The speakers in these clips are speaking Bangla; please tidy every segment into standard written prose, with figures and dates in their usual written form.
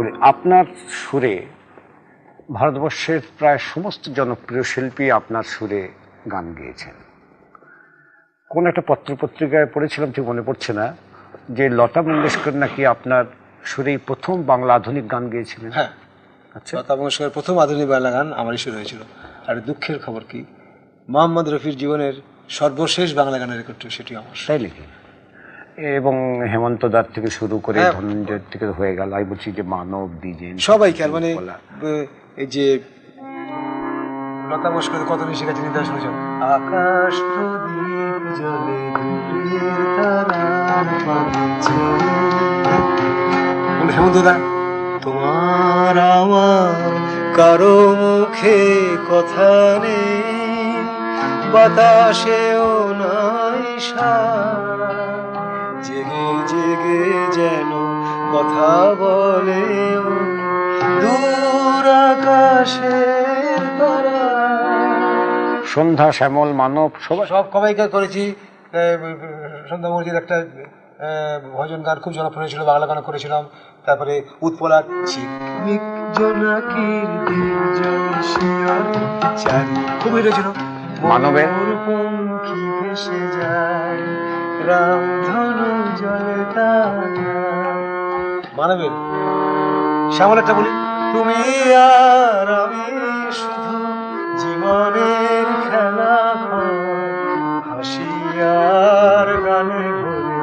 বলি, আপনার সুরে ভারতবর্ষের প্রায় সমস্ত জনপ্রিয় শিল্পী আপনার সুরে গান গেয়েছেন। কোন একটা পত্রপত্রিকায় পড়েছিলাম, ঠিক মনে পড়ছে না, যে লতা মঙ্গেশকর নাকি আপনার সুরেই প্রথম বাংলা আধুনিক গান গেয়েছিলেন। হ্যাঁ, আচ্ছা, লতা মঙ্গেশকরের প্রথম আধুনিক বাংলা গান আমারই সুর হয়েছিল। আর দুঃখের খবর কি, মোহাম্মদ রফির জীবনের সর্বশেষ বাংলা গানের রেকর্ড সেটি আমার। তাই লিখি। এবং হেমন্ত দার থেকে শুরু করে ধনঞ্জয় থেকে হয়ে গেল, আমি বলছি যে মানব, দ্বিজেন, সবাইকে। আর মানে এই যে লতা মঙ্গেশকরের কত নিয়ে শিখেছি নিতে শুনেছেন, আকাশ প্রদীপ জ্বলে দূরের তারার পানে বলে হেমন্ত দা, তোমার আমার কারো মুখে কথা নেই, বাতাসেও নাই সারা, জেগে জেগে যেন কথা বলে দূর আকাশের তারা। সন্ধ্যা, শ্যামল, মানব সবাইকে করেছি। সন্ধ্যা মুখার্জির একটা ভজন গান খুব জনপ্রিয় ছিল, বাংলা গানও করেছিলাম। তারপরে উৎপলার ঝিকমিক জোনাকির খুব হিট হয়েছিল। মানবের পঙ্খি ভেসে যায় রামধনু জলে মানবের। শ্যামলেরটা বলি, তুমি আর আমি শুধু জীবনের খেলা হাসি আর গানে ভরে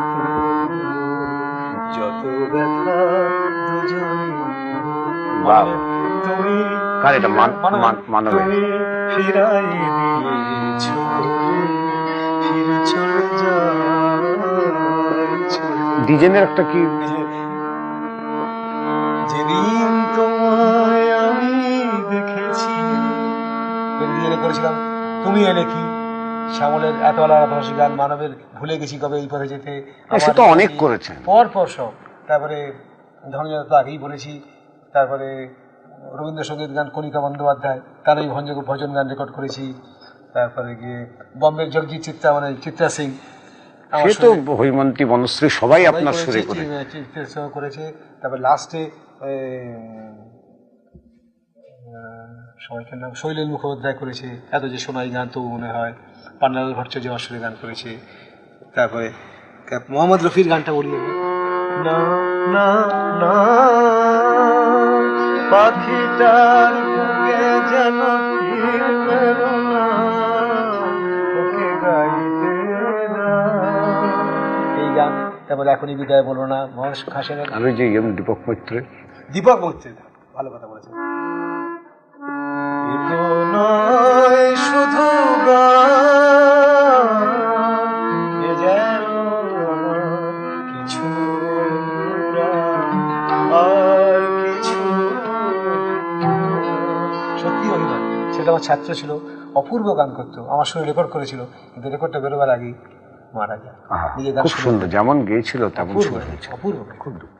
যত ব্যথা দুজনে। তুমি ফিরাই দিয়েছ, ফিরে চলে ডিজেনের একটা কি, যেদিন তোমায় আমি দেখেছি করেছিলাম। তুমি এলে কি, শ্যামলের এত আলাদা গান, মানবের ভুলে গেছি কবে এই পথে যেতে, তো অনেক করেছেন পর সব। তারপরে ধনঞ্জয় তো আগেই বলেছি। তারপরে রবীন্দ্রসঙ্গীত গান কণিকা বন্দ্যোপাধ্যায়, তার এই ভজন গান রেকর্ড করেছি। তারপরে গিয়ে বম্বের জগজিৎ চিত্রা, মানে চিত্রা সিং, সে তো হৈমন্তী, বনশ্রী সবাই আপনার সুরে করেছে। তারপরে লাস্টে সবাইকার নাম শৈলেন মুখোপাধ্যায় করেছে। এত যে সোনাই গান তো মনে হয় পান্নালাল ভট্টাচার্য সুরে গান করেছে। তারপরে মোহাম্মদ রফির গানটা বলি, না না না পাখিটার বুকে যেন ওকে গাইতে না, এই গান। তারপরে এখনই বিদায় বলো না, মহেশ খাসের। আমি যে দীপক মৈত্রের ভালো কথা বলেছেন। নয় শুধু কিছু আর কিছু, সত্যি অভিমান। সেটা আমার ছাত্র ছিল, অপূর্ব গান করতো, আমার সঙ্গে রেকর্ড করেছিল, কিন্তু রেকর্ডটা বেরোবার আগেই মারা যায়। খুব সুন্দর, যেমন গেয়েছিল তেমন সুর হয়েছে, অপূর্ব, খুব দুঃখ।